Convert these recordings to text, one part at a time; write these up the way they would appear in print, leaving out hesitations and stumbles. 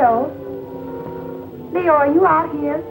Leo? Leo, are you out here?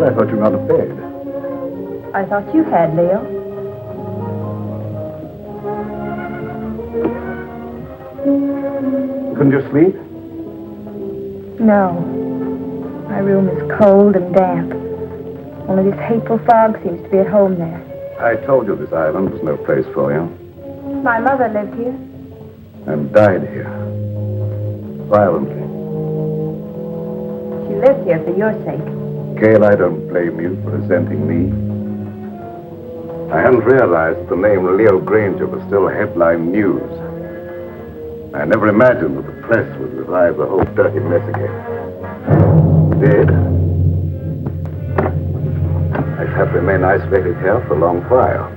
I thought you were out of bed. I thought you had, Leo. Couldn't you sleep? No. My room is cold and damp. Only this hateful fog seems to be at home there. I told you this island was no place for you. My mother lived here. And died here. Violently. She lived here for your sake. Gail, I don't blame you for resenting me. I hadn't realized the name Leo Granger was still headline news. I never imagined that the press would revive the whole dirty mess again. Dead? I'd have to remain isolated here for a long while.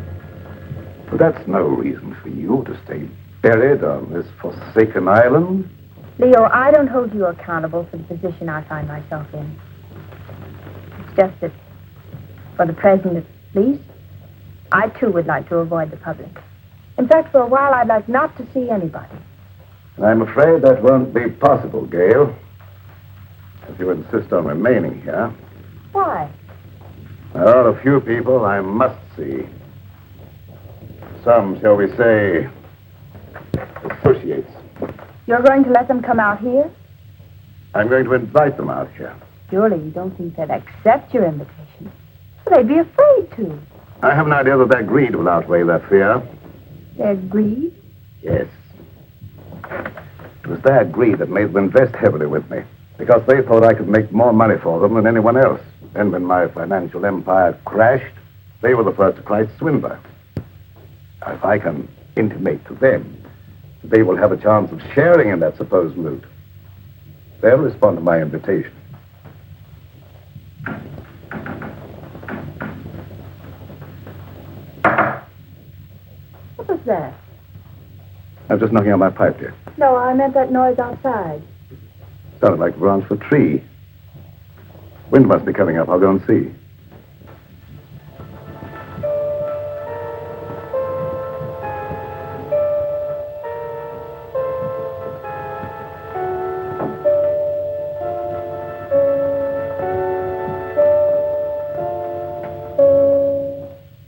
But that's no reason for you to stay buried on this forsaken island. Leo, I don't hold you accountable for the position I find myself in. It's just that, for the present at least, I too would like to avoid the public. In fact, for a while, I'd like not to see anybody. I'm afraid that won't be possible, Gail. If you insist on remaining here. Why? There are a few people I must see. Some, shall we say, associates. You're going to let them come out here? I'm going to invite them out here. Surely you don't think they'd accept your invitation. Well, they'd be afraid to. I have an idea that their greed will outweigh that fear. Their greed? Yes. It was their greed that made them invest heavily with me, because they thought I could make more money for them than anyone else. And when my financial empire crashed, they were the first to cry swindler. If I can intimate to them that they will have a chance of sharing in that supposed loot, they'll respond to my invitation. What was that? I'm just knocking on my pipe, dear. No, I meant that noise outside. Sounded like the branch of a tree. Wind must be coming up. I'll go and see.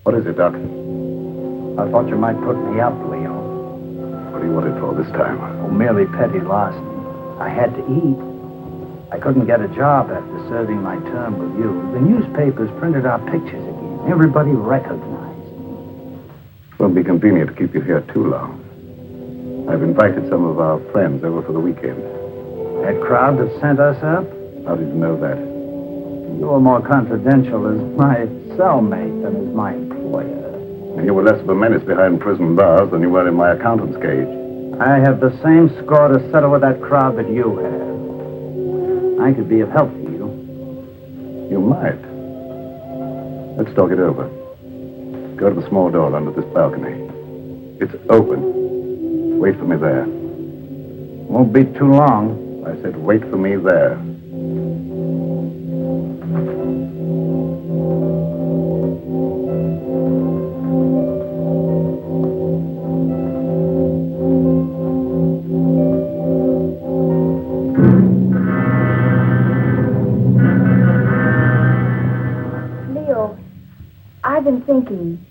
What is it, Doc? I thought you might put me up, Leo. What do you want it for this time? Oh, merely petty larceny. I had to eat. I couldn't get a job after serving my term with you. The newspapers printed our pictures again. Everybody recognized me. It won't be convenient to keep you here too long. I've invited some of our friends over for the weekend. That crowd that sent us up? How did you know that? You were more confidential as my cellmate than as my employer. And you were less of a menace behind prison bars than you were in my accountant's cage. I have the same score to settle with that crowd that you have. I could be of help to you. You might. Let's talk it over. Go to the small door under this balcony. It's open. Wait for me there. Won't be too long. I said wait for me there. I've been thinking,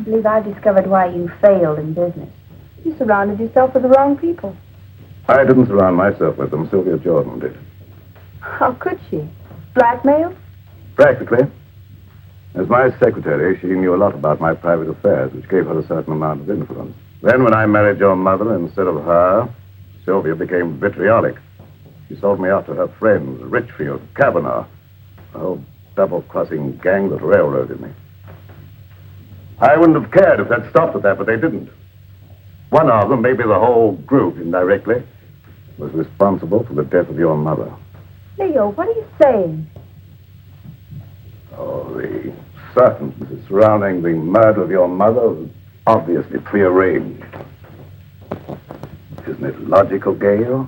I believe I've discovered why you failed in business. You surrounded yourself with the wrong people. I didn't surround myself with them. Sylvia Jordan did. How could she? Blackmail? Practically. As my secretary, she knew a lot about my private affairs, which gave her a certain amount of influence. Then when I married your mother instead of her, Sylvia became vitriolic. She sold me out to her friends, Richfield, Kavanaugh, a whole double-crossing gang that railroaded me. I wouldn't have cared if they'd stopped at that, but they didn't. One of them, maybe the whole group indirectly, was responsible for the death of your mother. Leo, what are you saying? Oh, the circumstances surrounding the murder of your mother was obviously prearranged. Isn't it logical, Gail,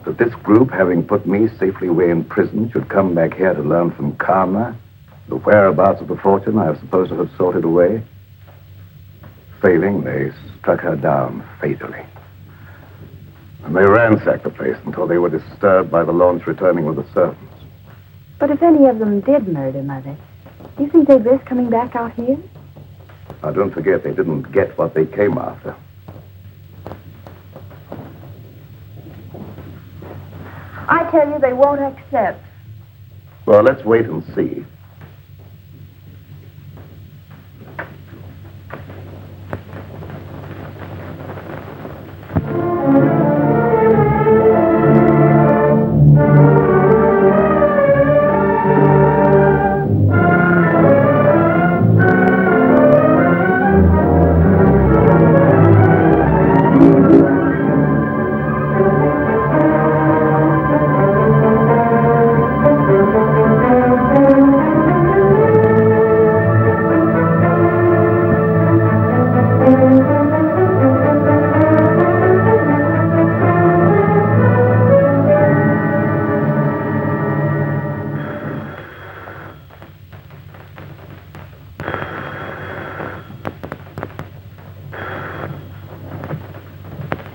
that this group, having put me safely away in prison, should come back here to learn from Karma the whereabouts of the fortune I was supposed to have sorted away? Failing, they struck her down fatally. And they ransacked the place until they were disturbed by the launch returning with the servants. But if any of them did murder Mother, do you think they'd risk coming back out here? Now, don't forget they didn't get what they came after. I tell you, they won't accept. Well, let's wait and see.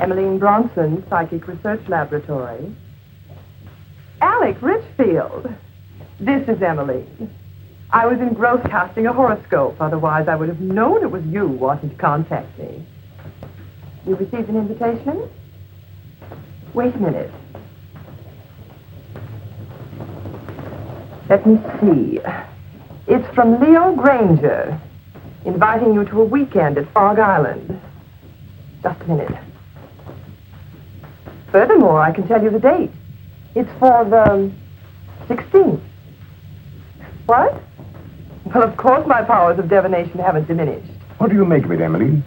Emmeline Bronson, Psychic Research Laboratory. Alec Richfield. This is Emmeline. I was engrossed casting a horoscope. Otherwise, I would have known it was you wanting to contact me. You received an invitation? Wait a minute. Let me see. It's from Leo Granger, inviting you to a weekend at Fog Island. Just a minute. Furthermore, I can tell you the date. It's for the 16th. What? Well, of course my powers of divination haven't diminished. What do you make of it, Emily?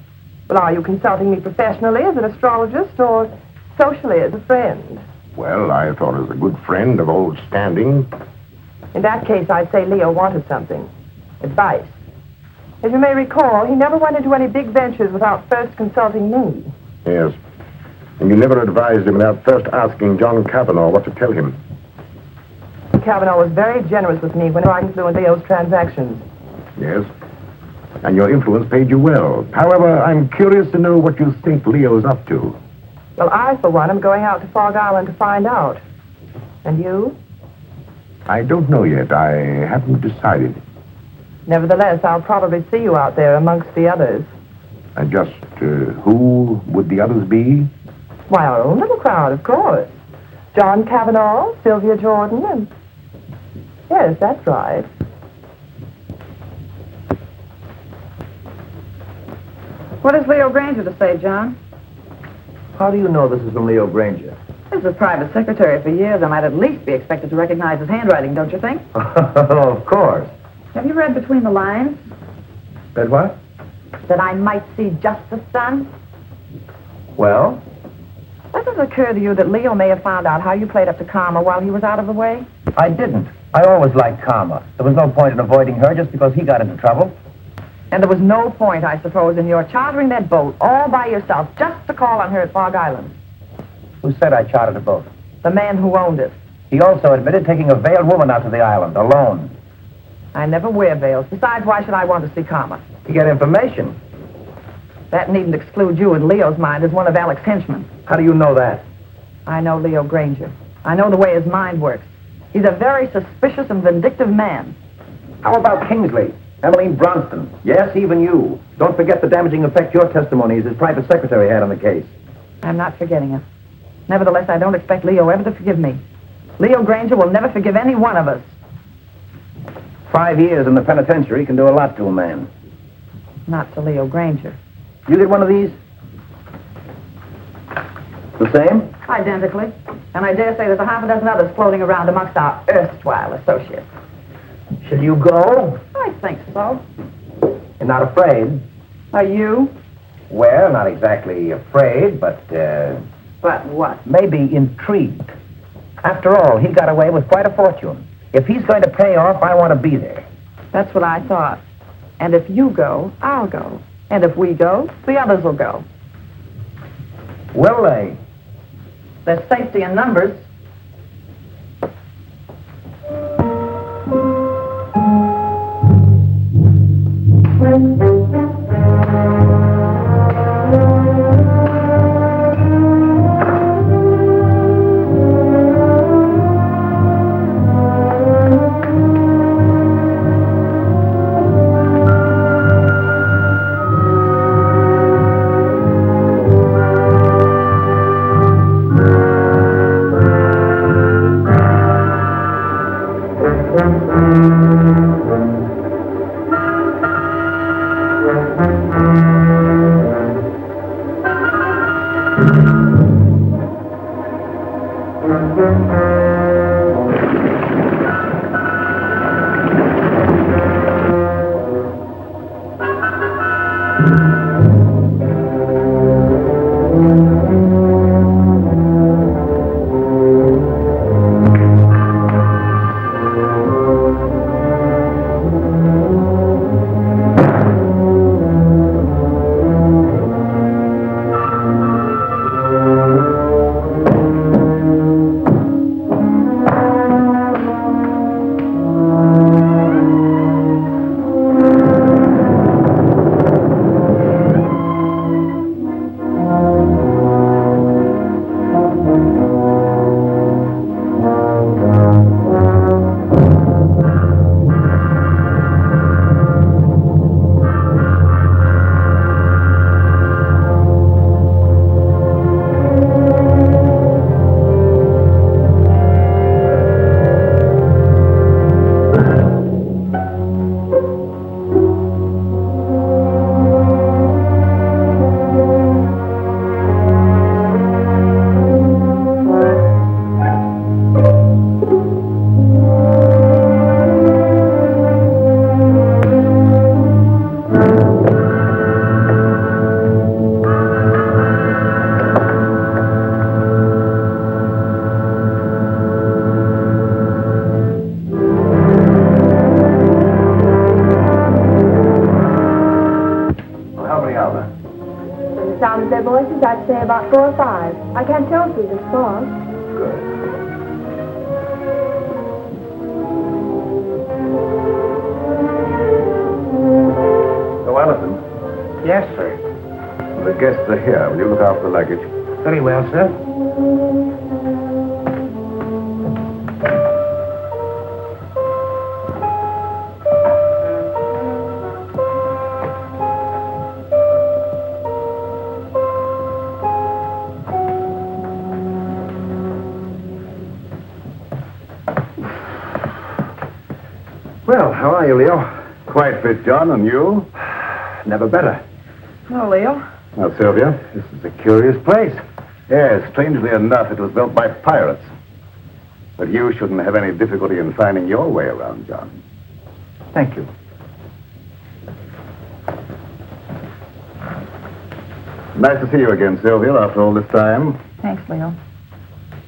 Well, are you consulting me professionally as an astrologist or socially as a friend? Well, I thought as a good friend of old standing. In that case, I'd say Leo wanted something. Advice. As you may recall, he never went into any big ventures without first consulting me. Yes. And you never advised him without first asking John Kavanaugh what to tell him. Kavanaugh was very generous with me when I influenced Leo's transactions. Yes. And your influence paid you well. However, I'm curious to know what you think Leo's up to. Well, I, for one, am going out to Fog Island to find out. And you? I don't know yet. I haven't decided. Nevertheless, I'll probably see you out there amongst the others. And just who would the others be? Why, our own little crowd, of course. John Kavanaugh, Sylvia Jordan, and... Yes, that's right. What has Leo Granger to say, John? How do you know this is from Leo Granger? As a private secretary for years, I might at least be expected to recognize his handwriting, don't you think? Of course. Have you read between the lines? That what? That I might see justice done? Well? Does it occur to you that Leo may have found out how you played up to Karma while he was out of the way? I didn't. I always liked Karma. There was no point in avoiding her just because he got into trouble. And there was no point, I suppose, in your chartering that boat all by yourself just to call on her at Fog Island. Who said I chartered a boat? The man who owned it. He also admitted taking a veiled woman out to the island, alone. I never wear veils. Besides, why should I want to see Karma? To get information. That needn't exclude you in Leo's mind as one of Alec's henchmen. How do you know that? I know Leo Granger. I know the way his mind works. He's a very suspicious and vindictive man. How about Kingsley? Emmeline Bronston. Yes, even you. Don't forget the damaging effect your testimony as his private secretary had on the case. I'm not forgetting it. Nevertheless, I don't expect Leo ever to forgive me. Leo Granger will never forgive any one of us. 5 years in the penitentiary can do a lot to a man. Not to Leo Granger. You get one of these? The same? Identically. And I dare say there's a half a dozen others floating around amongst our erstwhile associates. Shall you go? I think so. You're not afraid? Are you? Well, not exactly afraid, but, But what? maybe intrigued. After all, he got away with quite a fortune. If he's going to pay off, I want to be there. That's what I thought. And if you go, I'll go. And if we go, the others will go. Will they? There's safety in numbers. Sound of their voices, I'd say about 4 or 5. I can't tell through this fog. Good. So, Allison, Yes, sir. the guests are here. Will you look after the luggage? Very well, sir. Well, how are you, Leo? Quite fit, John, and you? Never better. No, Leo. Now, Sylvia, This is a curious place. yes, strangely enough, it was built by pirates. But you shouldn't have any difficulty in finding your way around, John. Thank you. Nice to see you again, Sylvia, after all this time. Thanks, Leo.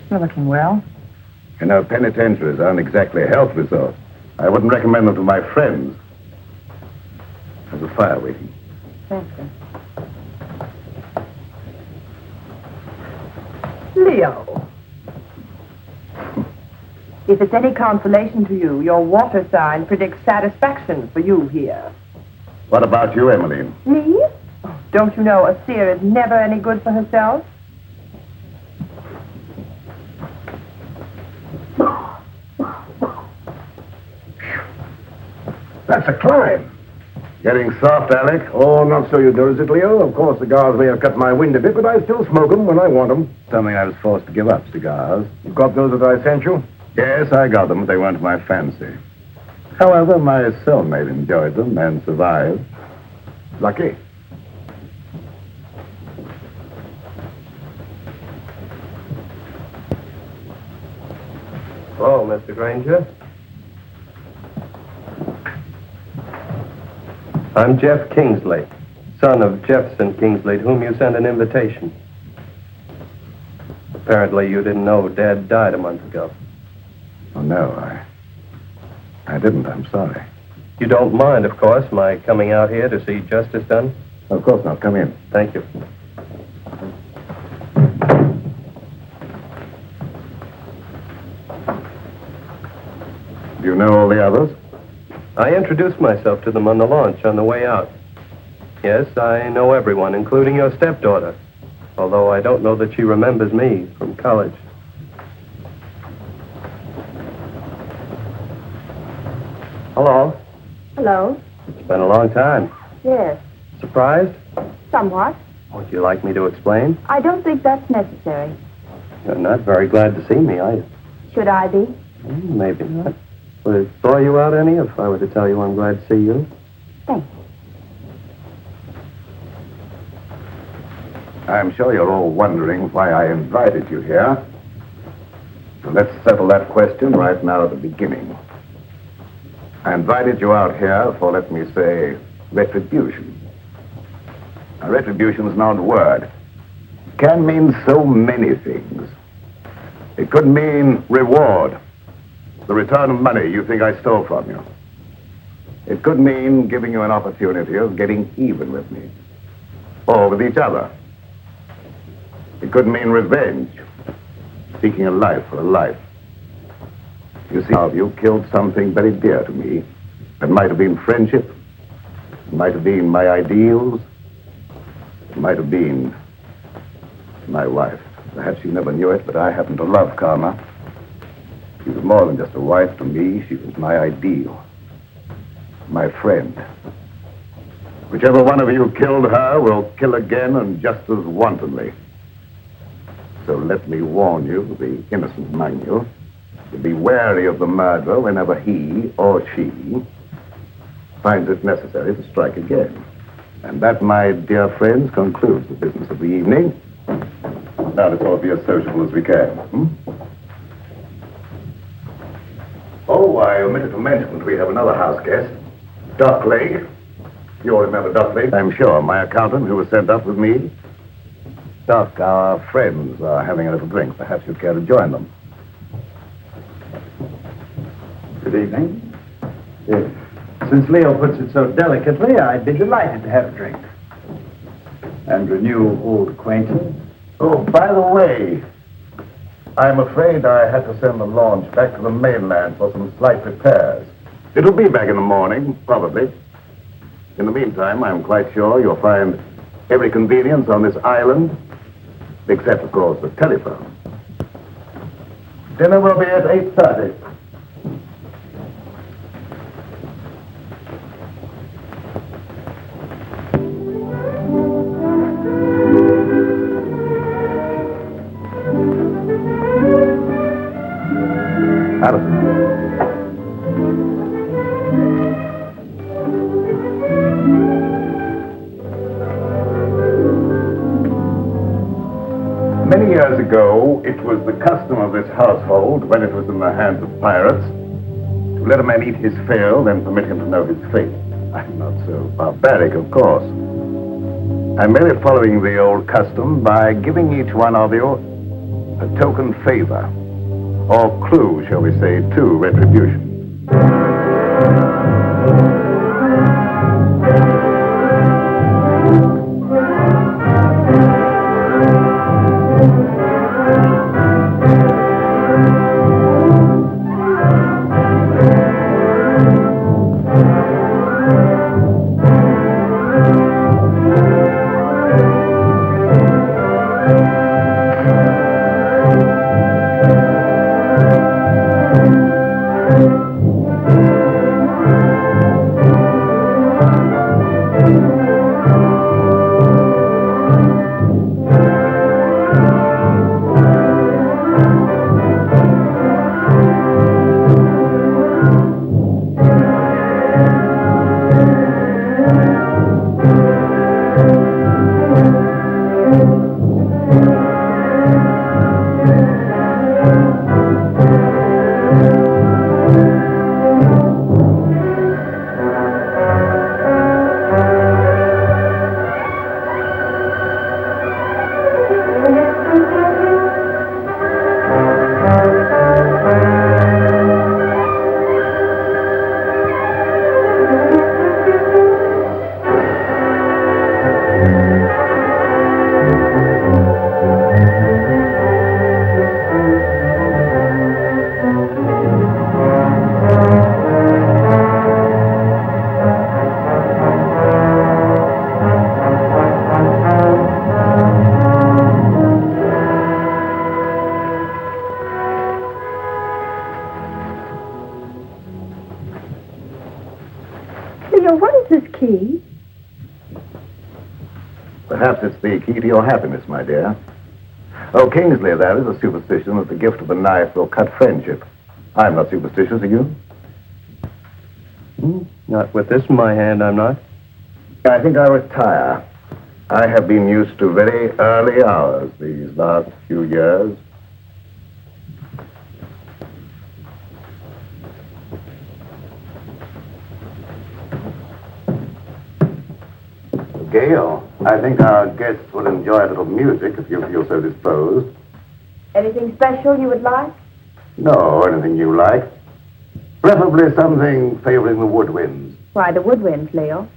You're looking well. You know, penitentiaries aren't exactly health resorts. I wouldn't recommend them to my friends. There's a fire waiting. Thank you. Leo. If it's any consolation to you, your water sign predicts satisfaction for you here. What about you, Emmeline? Me? Oh, don't you know a seer is never any good for herself? That's a climb. Getting soft, Alec? Oh, not so you do, is it, Leo? Of course, cigars may have cut my wind a bit, but I still smoke them when I want them. Something I was forced to give up, cigars. You got those that I sent you? Yes, I got them, but they weren't my fancy. However, my cellmate enjoyed them and survived. Lucky. Hello, Mr. Granger. I'm Jeff Kingsley, son of Jefferson Kingsley, to whom you sent an invitation. Apparently you didn't know Dad died a month ago. Oh, no, I didn't. I'm sorry. You don't mind, of course, my coming out here to see justice done? Of course not. Come in. Thank you. Do you know all the others? I introduced myself to them on the launch on the way out. Yes, I know everyone, including your stepdaughter, although I don't know that she remembers me from college. Hello. Hello? It's been a long time. Yes. Surprised? Somewhat. Would you like me to explain? I don't think that's necessary. You're not very glad to see me, are you? Should I be? Maybe not. Would it bore you out any if I were to tell you I'm glad to see you? Thank you. I'm sure you're all wondering why I invited you here. So let's settle that question right now at the beginning. I invited you out here for, let me say, retribution. Now, retribution is not a word. It can mean so many things. It could mean reward, the return of money you think I stole from you. It could mean giving you an opportunity of getting even with me, or with each other. It could mean revenge, seeking a life for a life. You see, you killed something very dear to me. It might have been friendship. It might have been my ideals. It might have been my wife. Perhaps you never knew it, but I happen to love Karma. She was more than just a wife to me. She was my ideal, my friend. Whichever one of you killed her will kill again and just as wantonly. So let me warn you, the innocent among you, to be wary of the murderer whenever he or she finds it necessary to strike again. And that, my dear friends, concludes the business of the evening. Now let's all be as sociable as we can. Oh, I omitted to mention that we have another house guest, Doc Lake. You all remember Doc Lake, I'm sure, my accountant who was sent up with me. Doc, our friends are having a little drink. Perhaps you'd care to join them. Good evening. Yes. Since Leo puts it so delicately, I'd be delighted to have a drink. And renew old acquaintance. Oh, by the way, I'm afraid I had to send the launch back to the mainland for some slight repairs. It'll be back in the morning, probably. In the meantime, I'm quite sure you'll find every convenience on this island, except, of course, the telephone. Dinner will be at 8:30. Many years ago, it was the custom of this household, when it was in the hands of pirates, to let a man eat his fill, then permit him to know his fate. I'm not so barbaric, of course. I'm merely following the old custom by giving each one of you a token favor, or clue, shall we say, to retribution. Leo, what is this key? Perhaps it's the key to your happiness, my dear. Oh, Kingsley, that is a superstition that the gift of a knife will cut friendship. I'm not superstitious, are you? Not with this in my hand, I'm not. I think I'll retire. I have been used to very early hours these last few years. Gail, I think our guests will enjoy a little music if you feel so disposed. Anything special you would like? No, anything you like. Preferably something favoring the woodwinds. Why, the woodwinds, Leo.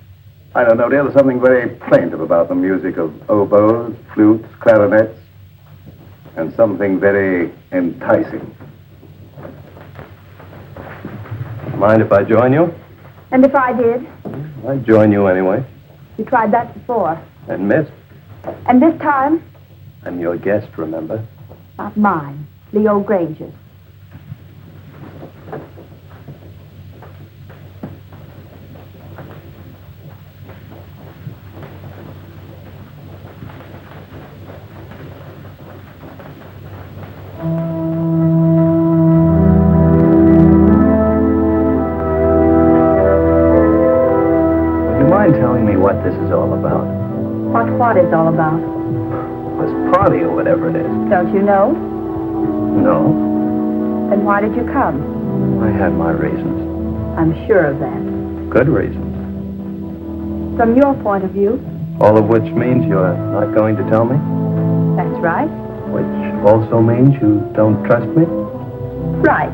I don't know, dear. There's something very plaintive about the music of oboes, flutes, clarinets, and something very enticing. Mind if I join you? And if I did? I'd join you anyway. You tried that before. And missed. And this time? I'm your guest, remember? Not mine. Leo Granger's. Telling me what this is all about. What is all about? This party or whatever it is. Don't you know? No, Then why did you come? I had my reasons. I'm sure of that. Good reason. From your point of view, All of which means you're not going to tell me? that's right. Which also means you don't trust me? Right.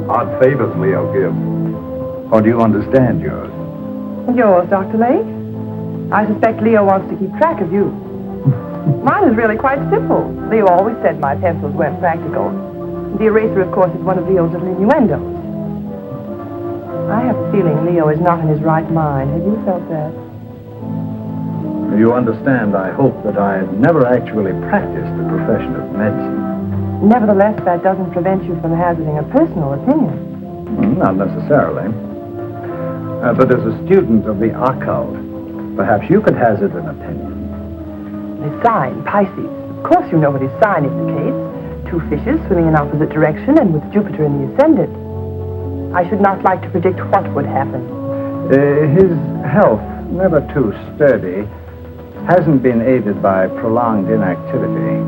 Odd favors Leo gives. Or do you understand yours? Yours, Dr. Lake? I suspect Leo wants to keep track of you. Mine is really quite simple. Leo always said my pencils weren't practical. The eraser, of course, is one of Leo's little innuendos. I have a feeling Leo is not in his right mind. Have you felt that? You understand, I hope that I've never actually practiced the profession of medicine. Nevertheless, that doesn't prevent you from hazarding a personal opinion. Not necessarily. But as a student of the occult, perhaps you could hazard an opinion. His sign, Pisces. Of course you know what his sign indicates. Two fishes swimming in opposite direction and with Jupiter in the ascendant. I should not like to predict what would happen. His health, never too sturdy, hasn't been aided by prolonged inactivity.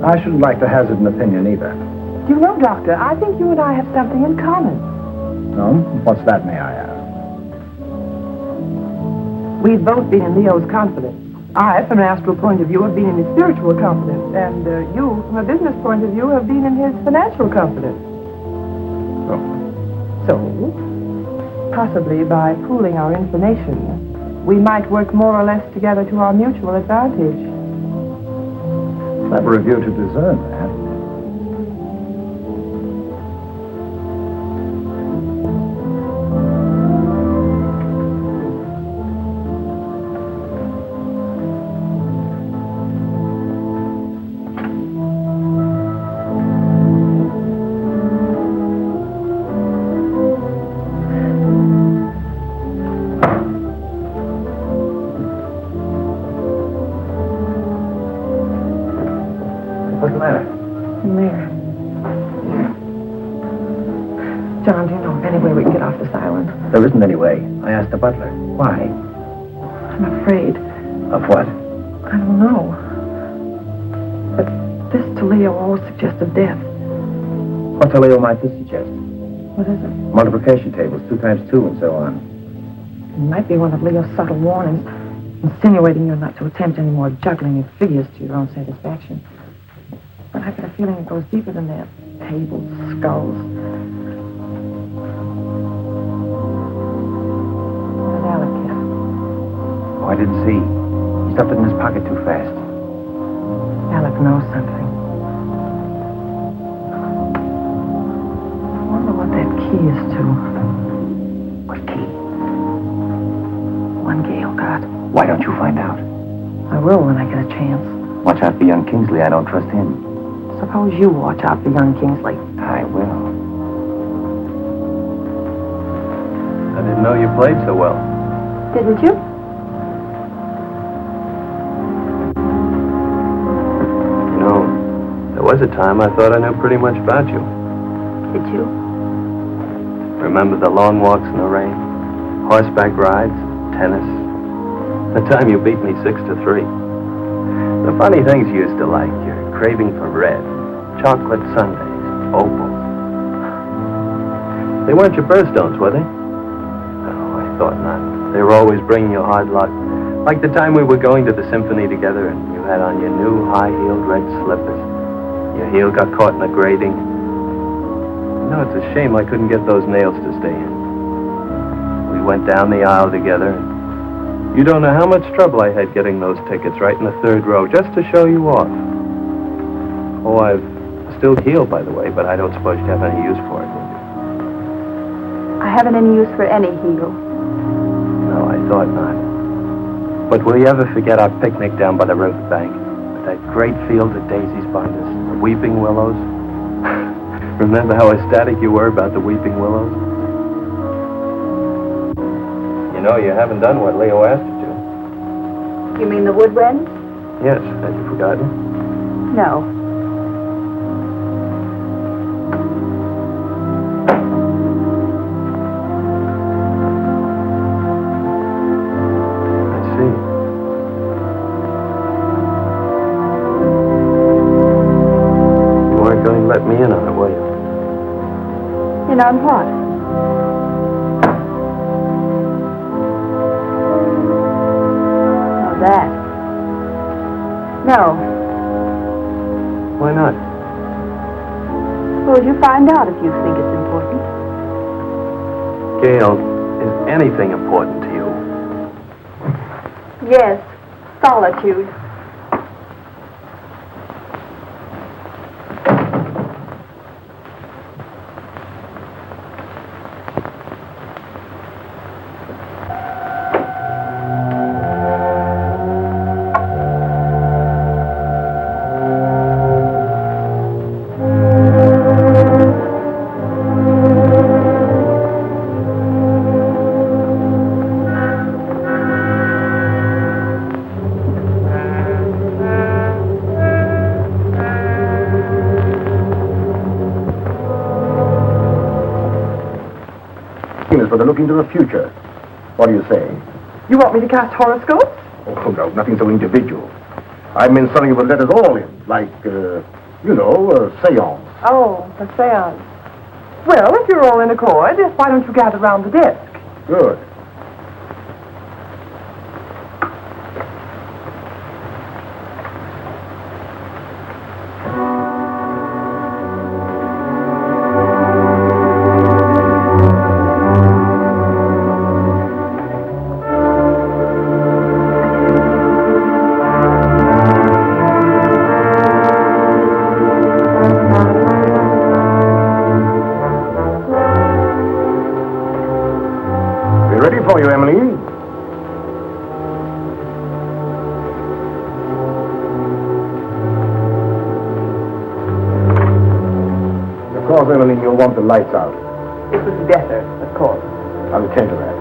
I shouldn't like to hazard an opinion either. You know, Doctor, I think you and I have something in common. No? What's that, may I ask? We've both been in Leo's confidence. I, from an astral point of view, have been in his spiritual confidence, and you, from a business point of view, have been in his financial confidence. So, possibly by pooling our information, we might work more or less together to our mutual advantage. Clever of you to discern that. What's the matter? There. John, do you know of any way we can get off this island? There isn't any way. I asked the butler. Why? I'm afraid. Of what? I don't know. But this to Leo always suggested death. What to Leo might this suggest? What is it? Multiplication tables, 2 times 2 and so on. It might be one of Leo's subtle warnings, insinuating you're not to attempt any more juggling of figures to your own satisfaction. But I get a feeling it goes deeper than that. Tables, skulls. What did Alec get? Oh, I didn't see. He stuffed it in his pocket too fast. Alec know something. I wonder what that key is to. What key? One Gail got. Why don't you find out? I will when I get a chance. Watch out for young Kingsley. I don't trust him. Suppose you watch out for young Kingsley. I will. I didn't know you played so well. Didn't you? You know, there was a time I thought I knew pretty much about you. Did you? Remember the long walks in the rain? Horseback rides? Tennis? The time you beat me 6-3. The funny things you used to like. Your craving for red. Chocolate sundaes. Opals. They weren't your birthstones, were they? Oh, I thought not. They were always bringing you hard luck. Like the time we were going to the symphony together and you had on your new high-heeled red slippers. Your heel got caught in the grating. No, it's a shame I couldn't get those nails to stay in. We went down the aisle together. You don't know how much trouble I had getting those tickets right in the third row just to show you off. Oh, I've still heeled, by the way, but I don't suppose you have any use for it, do you? I haven't any use for any heel. No, I thought not. But will you ever forget our picnic down by the riverbank? With that great field of daisies behind us, the weeping willows? Remember how ecstatic you were about the weeping willows? You know, you haven't done what Leo asked you to. You mean the woodwind? Yes, had you forgotten? No. I see. You weren't going to let me in on it, were you? In on what? Oh, that. No. Why not? Suppose you find out if you think it's important. Gail, is anything important to you? Yes. Solitude. For the look into the future. What do you say? You want me to cast horoscopes? Oh, no, nothing so individual. I meant something that would let us all in, like, a seance. Oh, a seance. Well, if you're all in accord, why don't you gather round the desk? Good. For you, Emily. Of course, Emily, you'll want the lights out. It was better, of course. I'll attend to that.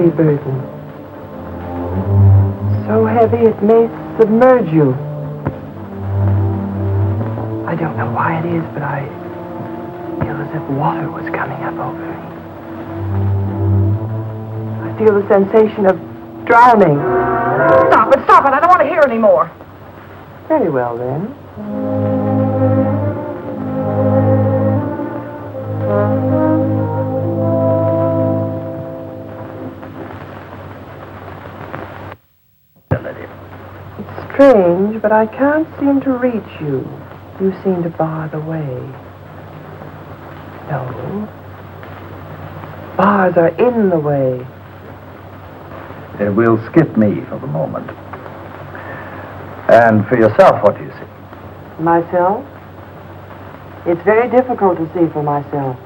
heavy burden. So heavy it may submerge you. I don't know why it is, but I feel as if water was coming up over me. I feel the sensation of drowning. Stop it, stop it. I don't want to hear any more. Very well, then. It's strange, but I can't seem to reach you. You seem to bar the way. No. Bars are in the way. We'll skip me for the moment. And for yourself, what do you see? Myself? It's very difficult to see for myself.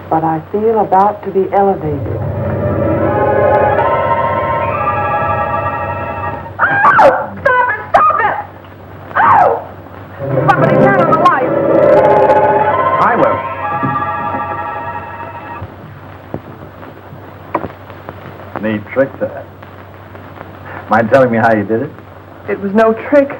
But I feel about to be elevated. Oh! Stop it! Stop it! Oh! Somebody turn on the light. I will. Neat trick, that. Mind telling me how you did it? It was no trick.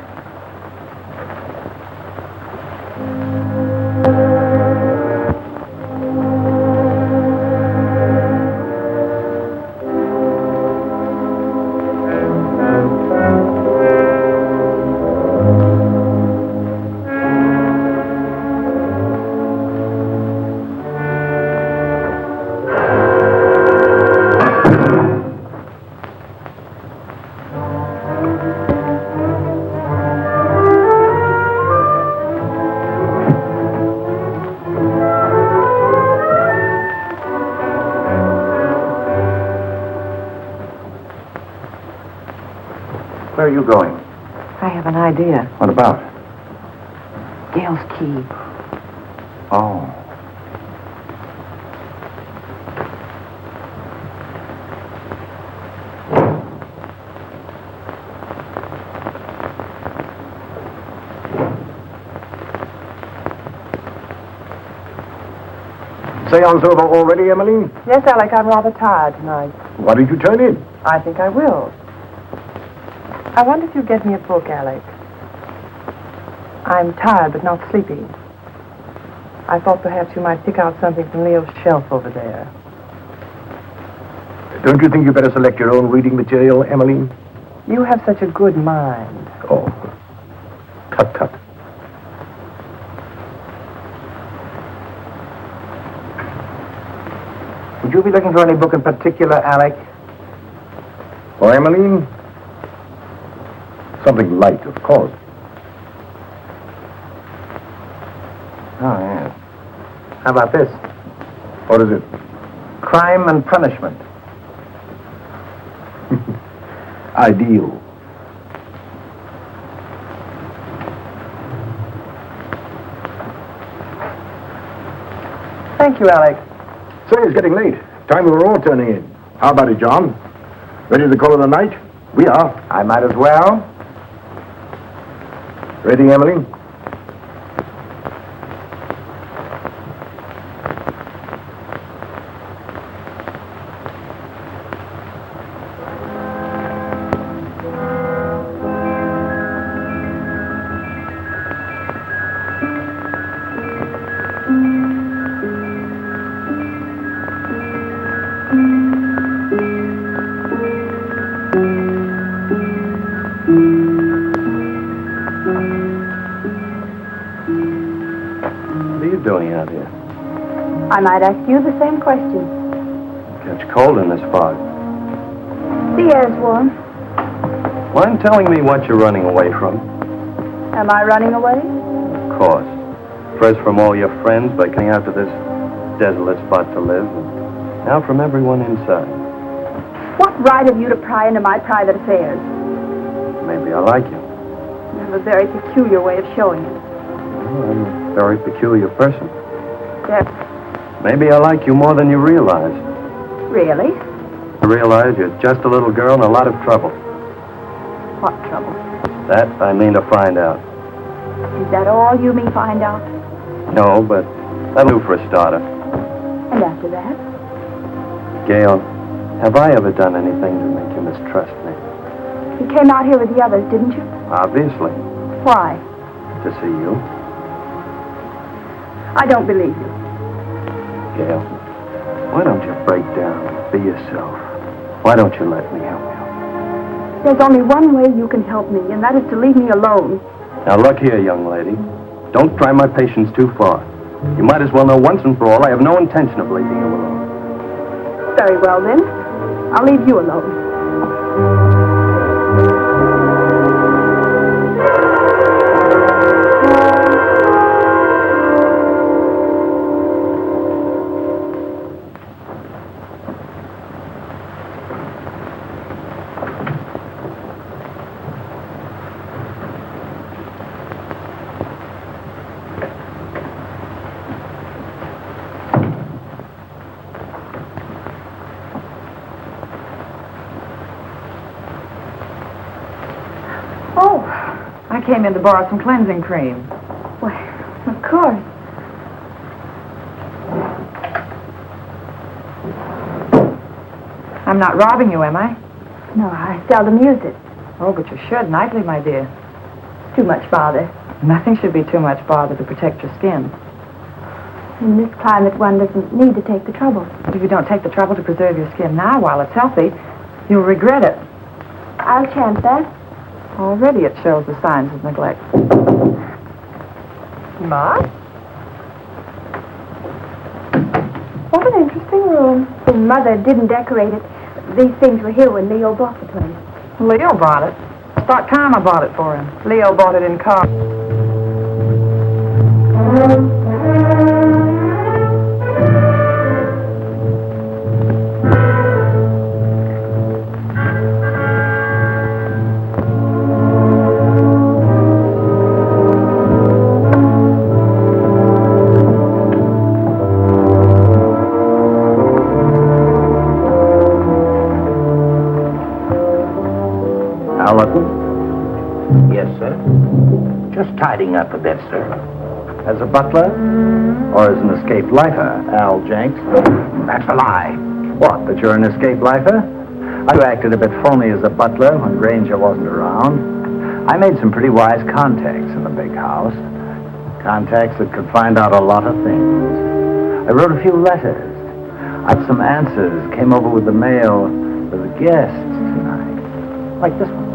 Where are you going? I have an idea. What about? Gail's key. Oh. Seance over already, Emmeline? Yes, Alec, I'm rather tired tonight. Why did you turn in? I think I will. I wonder if you'd get me a book, Alec. I'm tired but not sleepy. I thought perhaps you might pick out something from Leo's shelf over there. Don't you think you better select your own reading material, Emmeline? You have such a good mind. Oh, tut tut. Would you be looking for any book in particular, Alec? For Emmeline? Something light, of course. Oh, yes. How about this? What is it? Crime and Punishment. Ideal. Thank you, Alec. Say, it's getting late. Time we were all turning in. How about it, John? Ready to call it a night? We are. I might as well. Ready, Emily? What are you doing out here? I might ask you the same question. Catch cold in this fog. The air's warm. Mind telling me what you're running away from? Am I running away? Of course. First from all your friends by coming out to this desolate spot to live, and now from everyone inside. What right have you to pry into my private affairs? Maybe I like you. You have a very peculiar way of showing it. Well, I'm a very peculiar person. Yes. Maybe I like you more than you realize. Really? I realize you're just a little girl in a lot of trouble. What trouble? That I mean to find out. Is that all you mean find out? No, but that'll do for a starter. And after that? Gail, Have I ever done anything to make you mistrust me? You came out here with the others, didn't you? Obviously. Why? To see you. I don't believe you. Gail, why don't you break down and be yourself? Why don't you let me help you? There's only one way you can help me, and that is to leave me alone. Now look here, young lady. Don't try my patience too far. You might as well know once and for all I have no intention of leaving you alone. Very well, then. I'll leave you alone. Oh, I came in to borrow some cleansing cream. Why, of course. I'm not robbing you, am I? No, I seldom use it. Oh, but you should nightly, my dear. Too much bother. Nothing should be too much bother to protect your skin. In this climate, one doesn't need to take the trouble. But if you don't take the trouble to preserve your skin now while it's healthy, you'll regret it. I'll chance that. Already it shows the signs of neglect. Ma? What an interesting room. Mother didn't decorate it. These things were here when Leo bought the place. Leo bought it. I thought Karma bought it for him. Leo bought it in car. Yes, sir. Just tidying up a bit, sir. As a butler? Or as an escaped lifer, Al Jenks? That's a lie. What, that you're an escaped lifer? I acted a bit phony as a butler when Granger wasn't around. I made some pretty wise contacts in the big house. Contacts that could find out a lot of things. I wrote a few letters. I had some answers. Came over with the mail for the guests tonight. Like this one.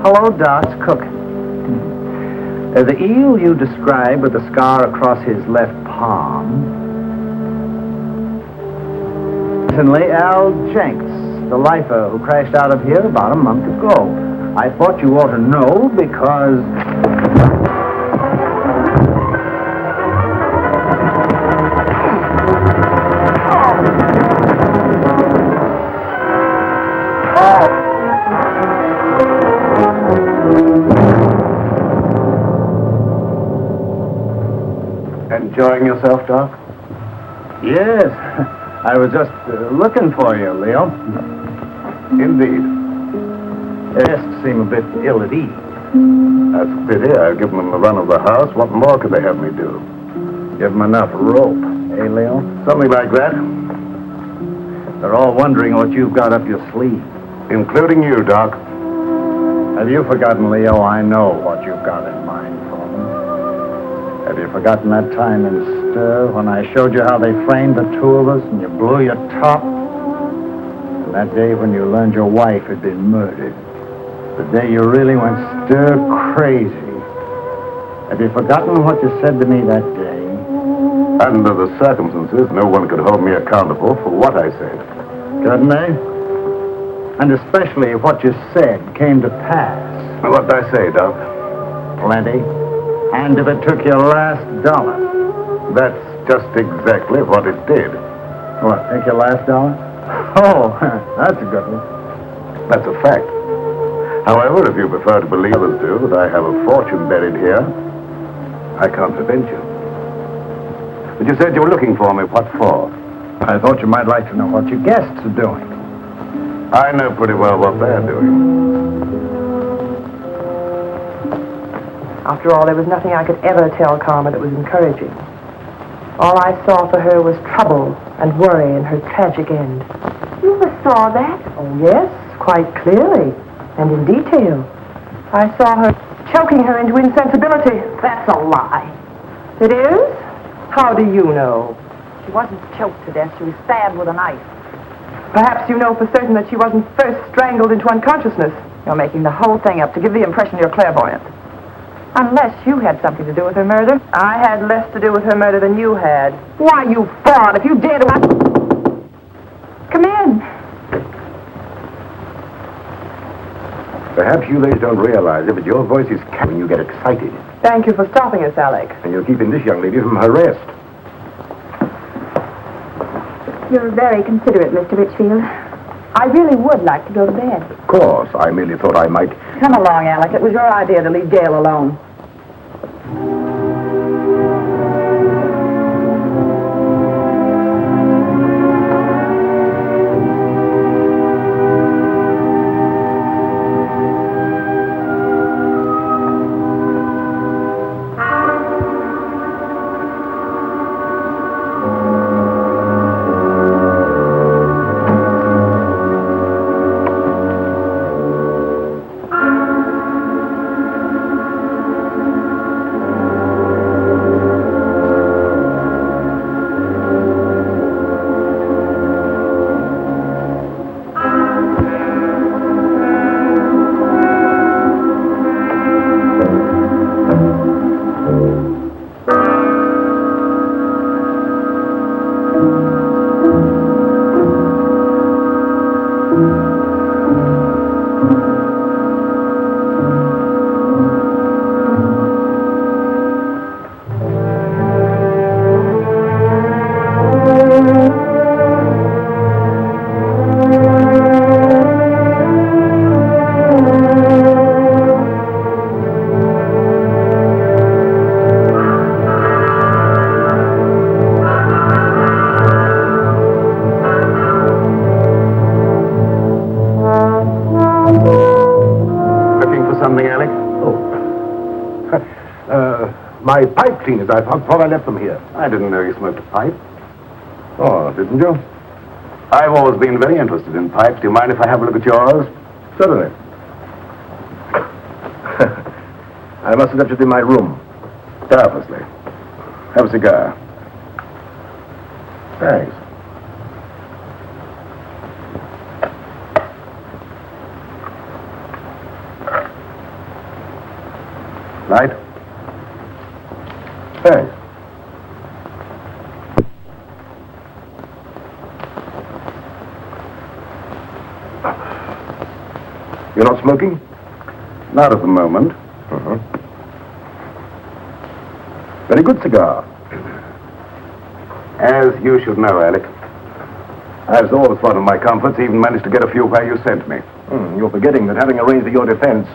Hello, Doc's cooking. The eel you described with the scar across his left palm. Recently, Al Jenks, the lifer who crashed out of here about a month ago. I thought you ought to know because... Enjoying yourself, Doc? Yes, I was just looking for you, Leo. Indeed. The guests seem a bit ill at ease. That's a pity. I've given them the run of the house. What more could they have me do? Give them enough rope, eh, Leo? Something like that. They're all wondering what you've got up your sleeve. Including you, Doc. Have you forgotten, Leo? I know what you've got in mind for them. Have you forgotten that time in Stir when I showed you how they framed the two of us and you blew your top? And that day when you learned your wife had been murdered. The day you really went stir crazy. Have you forgotten what you said to me that day? Under the circumstances, no one could hold me accountable for what I said. Couldn't they? And especially if what you said came to pass. What did I say, Doc? Plenty. And if it took your last dollar. That's just exactly what it did. What, take your last dollar? Oh, that's a good one. That's a fact. However, if you prefer to believe others do that I have a fortune buried here, I can't prevent you. But you said you were looking for me. What for? I thought you might like to know what your guests are doing. I know pretty well what they're doing. After all, there was nothing I could ever tell Karma that was encouraging. All I saw for her was trouble and worry and her tragic end. You saw that? Oh, yes, quite clearly, and in detail. I saw her choking her into insensibility. That's a lie. It is? How do you know? She wasn't choked to death. She was stabbed with a knife. Perhaps you know for certain that she wasn't first strangled into unconsciousness. You're making the whole thing up to give the impression you're clairvoyant. Unless you had something to do with her murder. I had less to do with her murder than you had. Why, you fraud, if you dare to... Come in. Perhaps you ladies don't realize it, but your voice is when you get excited. Thank you for stopping us, Alec. And you're keeping this young lady from her rest. You're very considerate, Mr. Richfield. I really would like to go to bed. Of course, I merely thought I might... Come along, Alec. It was your idea to leave Gail alone. My pipe cleaners. I thought I left them here. I didn't know you smoked a pipe. Oh, didn't you? I've always been very interested in pipes. Do you mind if I have a look at yours? Certainly. I must have left it in my room. Purposely. Have a cigar. Thanks. Light? Thanks. You're not smoking? Not at the moment. Uh-huh. Very good cigar. As you should know, Alec, I've always thought of my comforts, even managed to get a few where you sent me. You're forgetting that having arranged for your defense,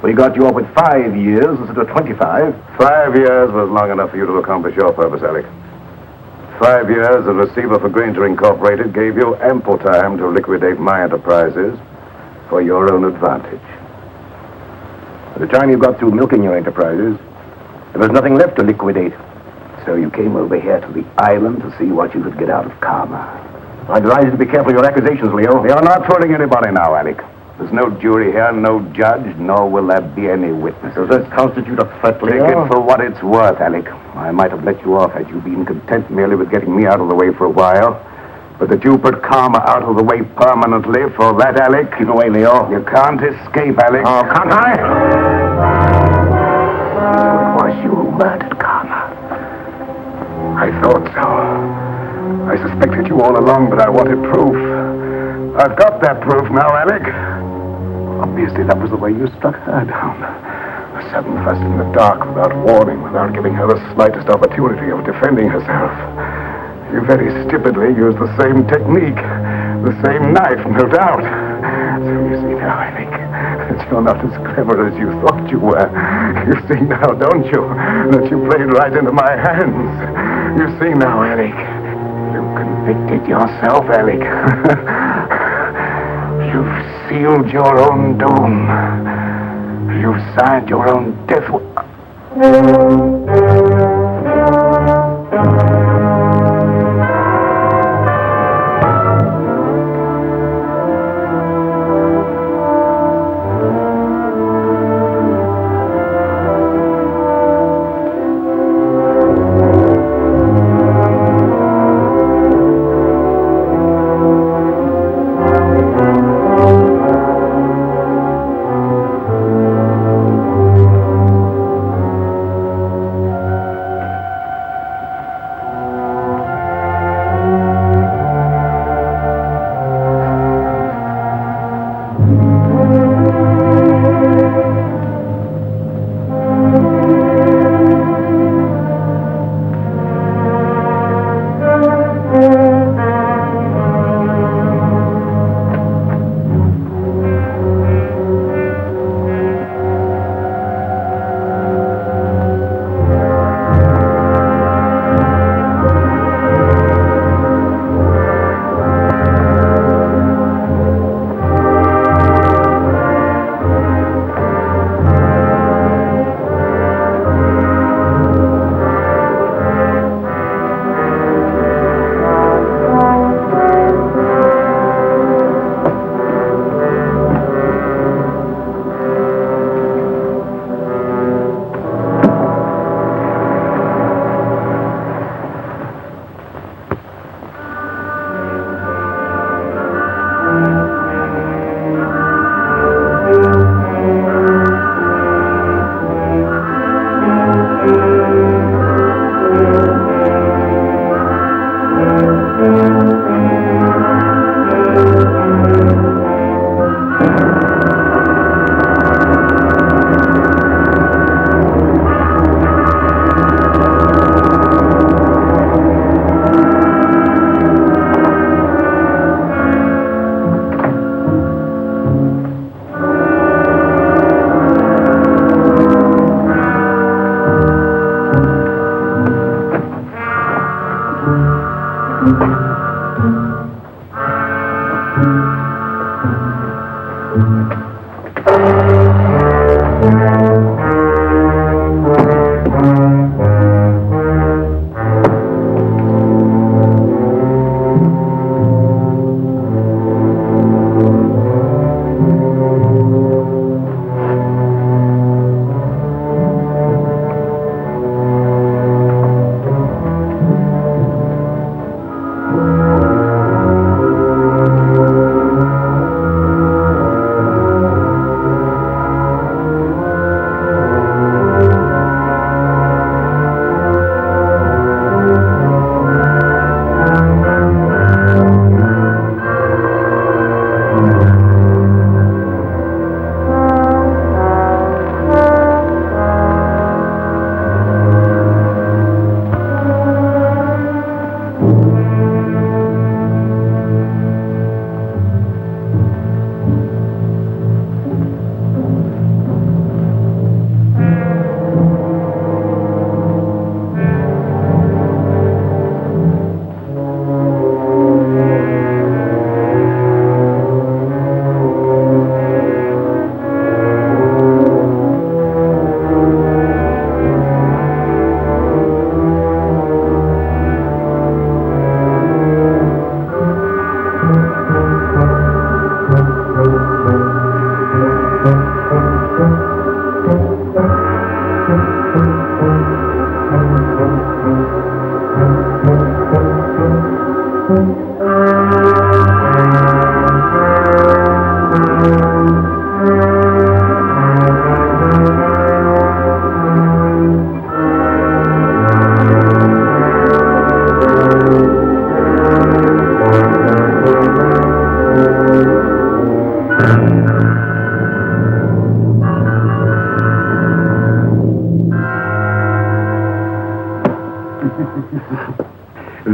we got you off with 5 years instead of 25. 5 years was long enough for you to accomplish your purpose, Alec. 5 years as receiver for Granger Incorporated gave you ample time to liquidate my enterprises for your own advantage. By the time you got through milking your enterprises, there was nothing left to liquidate. So you came over here to the island to see what you could get out of karma. I advise you to be careful of your accusations, Leo. You're not fooling anybody now, Alec. There's no jury here, no judge, nor will there be any witnesses. Does that constitute a threat, Leo? Take it for what it's worth, Alec. I might have let you off had you been content merely with getting me out of the way for a while. But that you put karma out of the way permanently, for that, Alec... Keep away, Leo. You can't escape, Alec. Oh, can't I? So it was you who murdered karma. I thought so. I suspected you all along, but I wanted proof. I've got that proof now, Alec. Obviously, that was the way you struck her down. A sudden fuss in the dark, without warning, without giving her the slightest opportunity of defending herself. You very stupidly used the same technique, the same knife, no doubt. So you see now, Alec, that you're not as clever as you thought you were. You see now, don't you, that you played right into my hands. You see now, Alec, you convicted yourself, Alec. You've sealed your own doom. You've signed your own death.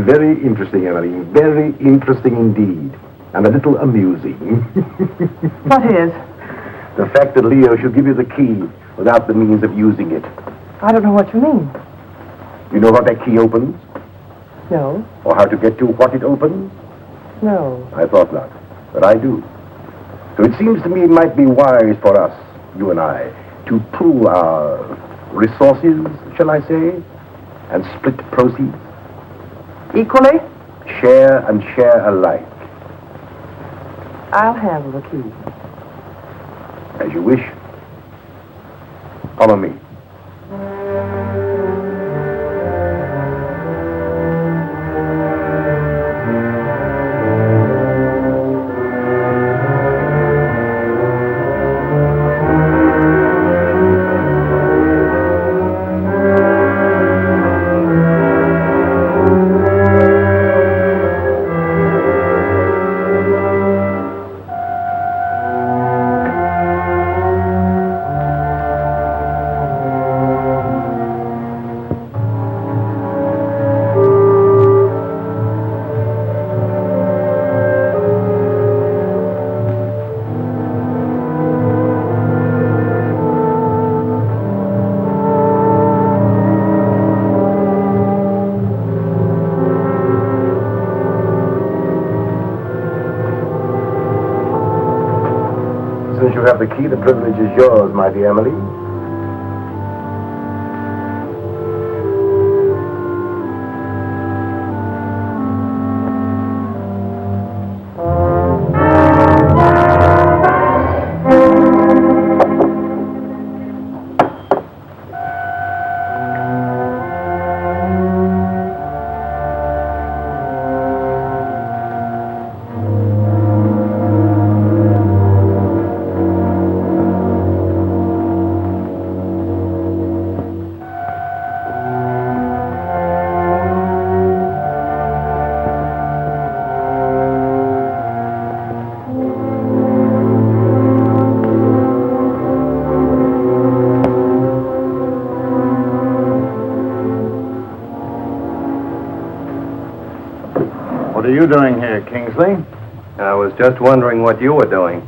Very interesting, Emily. Very interesting indeed. And a little amusing. What is? The fact that Leo should give you the key without the means of using it. I don't know what you mean. You know what that key opens? No. Or how to get to what it opens? No. I thought not, but I do. So it seems to me it might be wise for us, you and I, to pool our resources, shall I say, and split proceeds. Equally? Share and share alike. I'll handle the key. As you wish. Follow me. Since you have the key, the privilege is yours, my dear Emily. What are you doing here, Kingsley? I was just wondering what you were doing.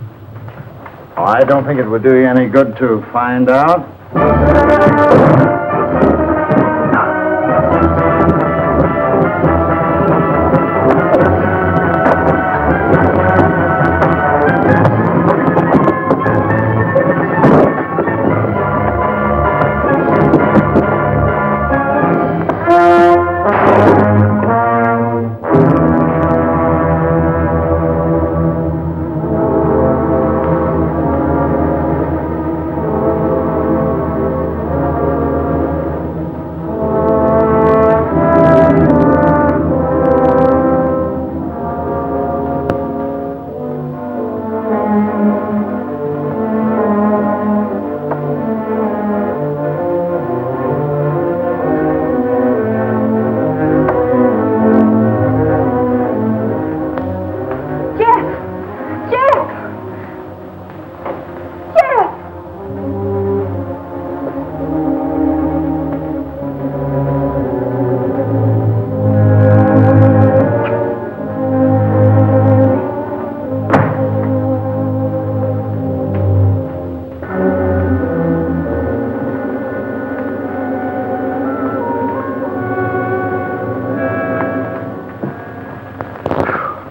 Oh, I don't think it would do you any good to find out.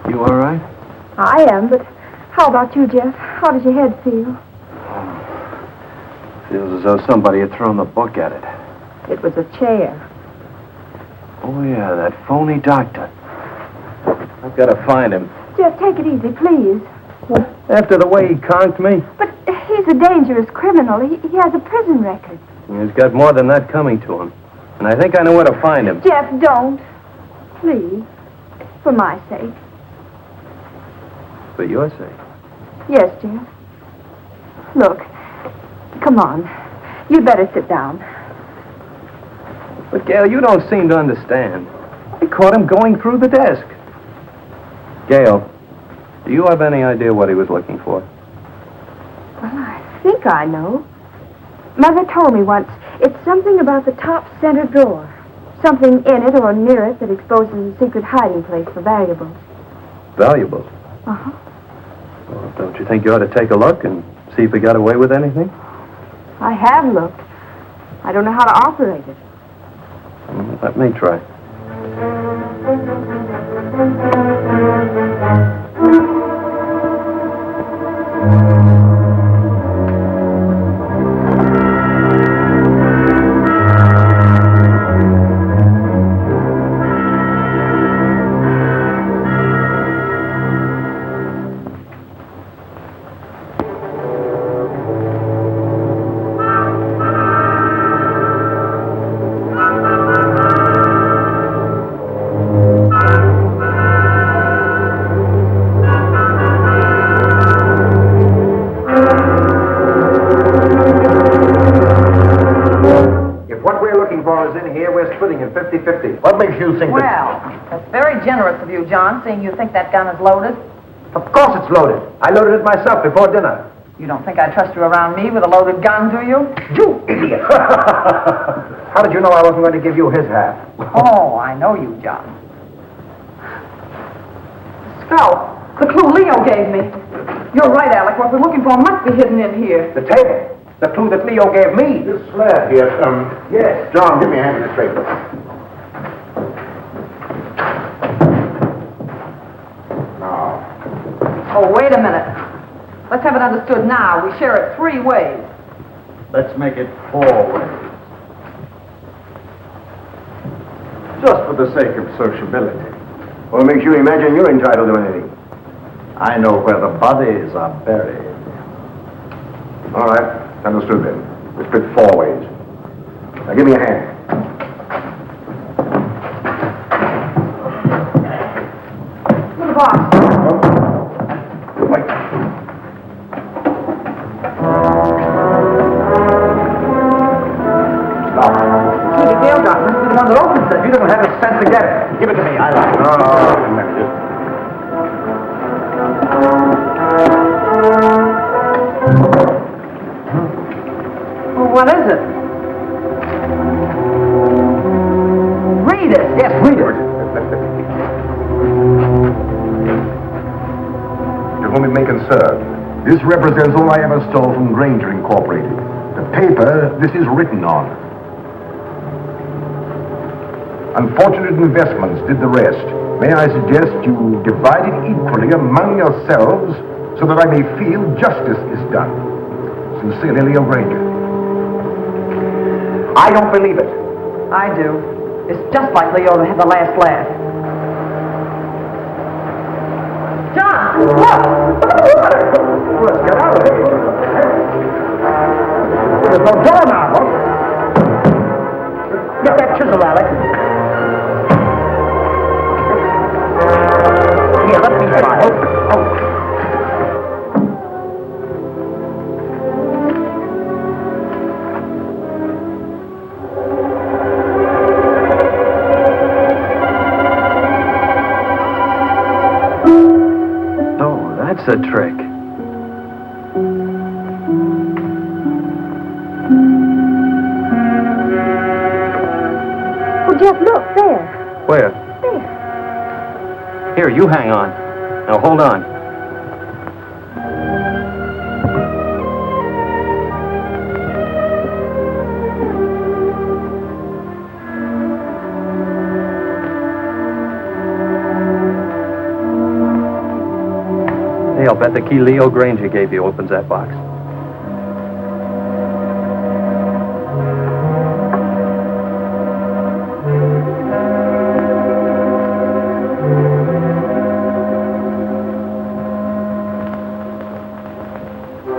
You all right? I am, but how about you, Jeff? How does your head feel? Feels as though somebody had thrown the book at it. It was a chair. Oh, yeah, that phony doctor. I've got to find him. Jeff, take it easy, please. After the way he conked me, But he's a dangerous criminal. He has a prison record. he's got more than that coming to him. And I think I know where to find him. Jeff, don't. Please. For my sake. For your sake. Yes, Jeff. Look. Come on. You'd better sit down. But, Gail, you don't seem to understand. I caught him going through the desk. Gail, do you have any idea what he was looking for? Well, I think I know. Mother told me once. It's something about the top center drawer. Something in it or near it that exposes a secret hiding place for valuables. Valuables? Uh-huh. Well, don't you think you ought to take a look and see if he got away with anything? I have looked. I don't know how to operate it. Let me try. Splitting it 50-50. What makes you think Well, that's very generous of you, John, seeing you think that gun is loaded. Of course it's loaded. I loaded it myself before dinner. You don't think I trust you around me with a loaded gun, do you? You idiot! How did you know I wasn't going to give you his half? Oh, I know you, John. Scout, the clue Leo gave me. You're right, Alec. What we're looking for must be hidden in here. The table. The clue that Leo gave me. This slab here, Yes. John, give me a hand with this paper. Now. Oh, wait a minute. Let's have it understood now. We share it 3 ways. Let's make it 4 ways. Just for the sake of sociability. What makes you imagine you're entitled to anything? I know where the bodies are buried. All right. Understood then. We split 4 ways. Now give me a hand. The box. Wait. Stop. See, the Gale gun must be the one that opens it. You don't have the sense to get it. Give it to me. I like it. No, manage it. What is it? Read it. Yes, read it. To whom it may concern, this represents all I ever stole from Granger Incorporated. The paper this is written on. Unfortunate investments did the rest. May I suggest you divide it equally among yourselves so that I may feel justice is done. Sincerely, Leo Granger. I don't believe it. I do. It's just like Leo to have the last laugh. John, look! Let's get out of here. There's no door now, huh? Get that chisel, Alec. Here, let me try. That's a trick. Oh, Jeff, look, there. Where? There. Here, you hang on. Now, hold on. Hey, I'll bet the key Leo Granger gave you opens that box.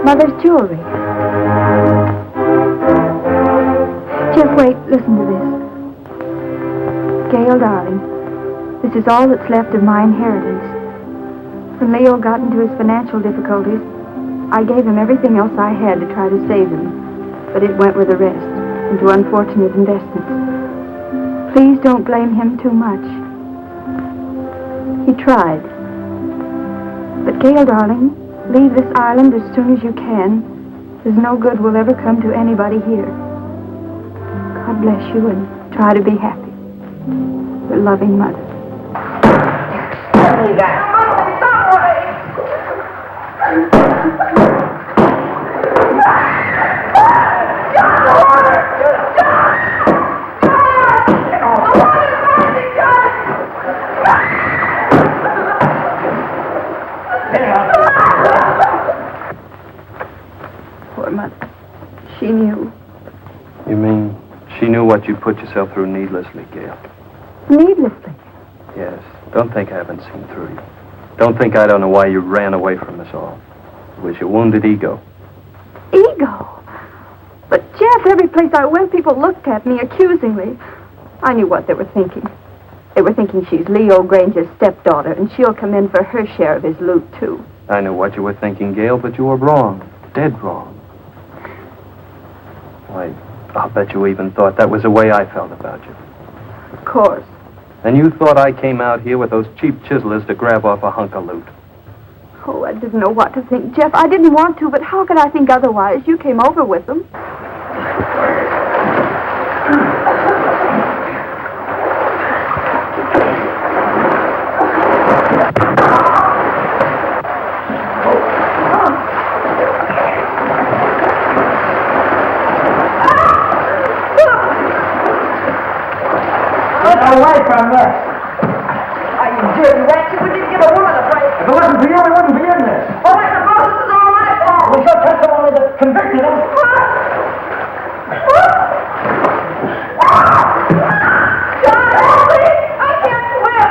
Mother's jewelry. Jeff, wait, listen to this. Gail, darling, this is all that's left of my inheritance. When Leo got into his financial difficulties, I gave him everything else I had to try to save him, but it went with the rest, into unfortunate investments. Please don't blame him too much. He tried. But Gail, darling, leave this island as soon as you can. There's no good will ever come to anybody here. God bless you and try to be happy. Your loving mother. Tell me that. Poor mother. She knew. You mean she knew what you put yourself through needlessly, Gail? Needlessly. Yes. Don't think I haven't seen through you. Don't think I don't know why you ran away from us all. It was your wounded ego. Ego? But, Jeff, every place I went, people looked at me accusingly. I knew what they were thinking. They were thinking she's Leo Granger's stepdaughter, and she'll come in for her share of his loot, too. I knew what you were thinking, Gail, but you were wrong. Dead wrong. Why, I'll bet you even thought that was the way I felt about you. Of course. And you thought I came out here with those cheap chiselers to grab off a hunk of loot. Oh, I didn't know what to think, Jeff. I didn't want to, but how could I think otherwise? You came over with them. Away from this. Are you dirty rats? You wouldn't give a woman a break. If it wasn't for you, we wouldn't be in this. Well, I suppose this is all my fault. We should testimony that convicted him. John, help me! I can't swim!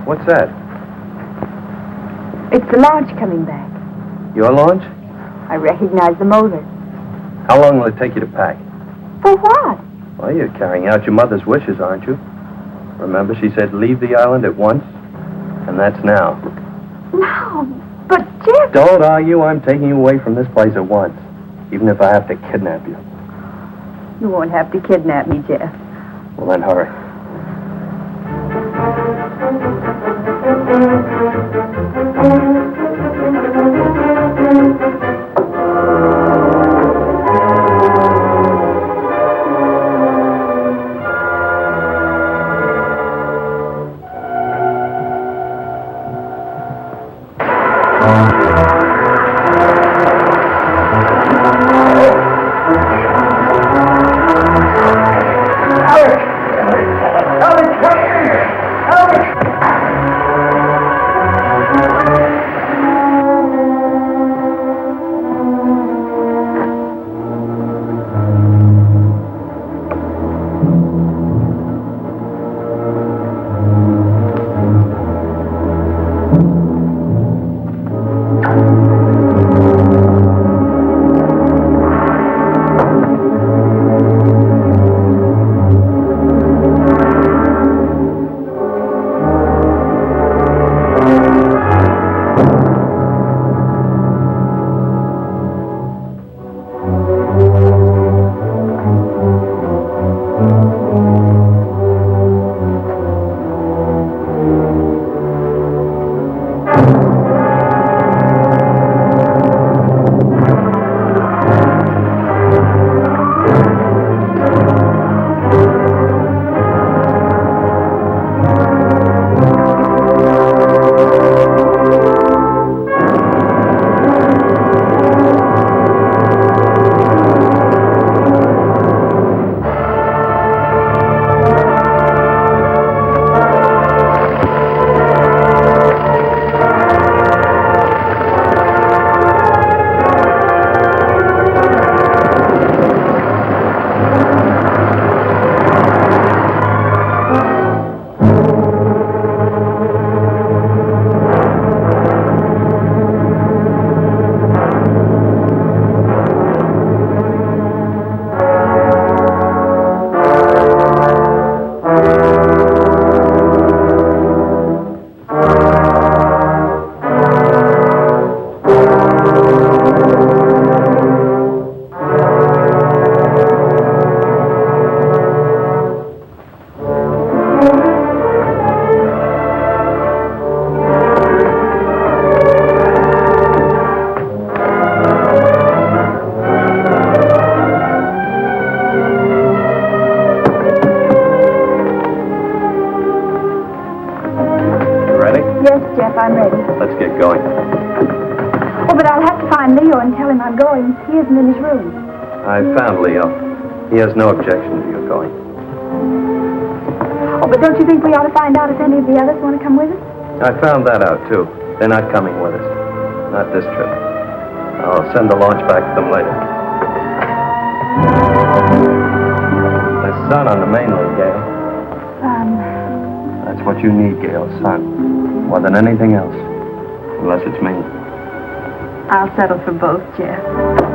What's that? It's the launch coming back. Your launch? I recognize the motor. How long will it take you to pack? For what? Well, you're carrying out your mother's wishes, aren't you? Remember, she said leave the island at once? And that's now. No, but Jeff... Don't argue. I'm taking you away from this place at once. Even if I have to kidnap you. You won't have to kidnap me, Jeff. Well, then hurry. Jeff. I'm ready. Let's get going. Oh, but I'll have to find Leo and tell him I'm going. He isn't in his room. I found Leo. He has no objection to you going. Oh, but don't you think we ought to find out if any of the others want to come with us? I found that out, too. They're not coming with us. Not this trip. I'll send the launch back to them later. There's sun on the mainland, Gail. That's what you need, Gail, sun. More than anything else. Unless it's me. I'll settle for both, Jeff.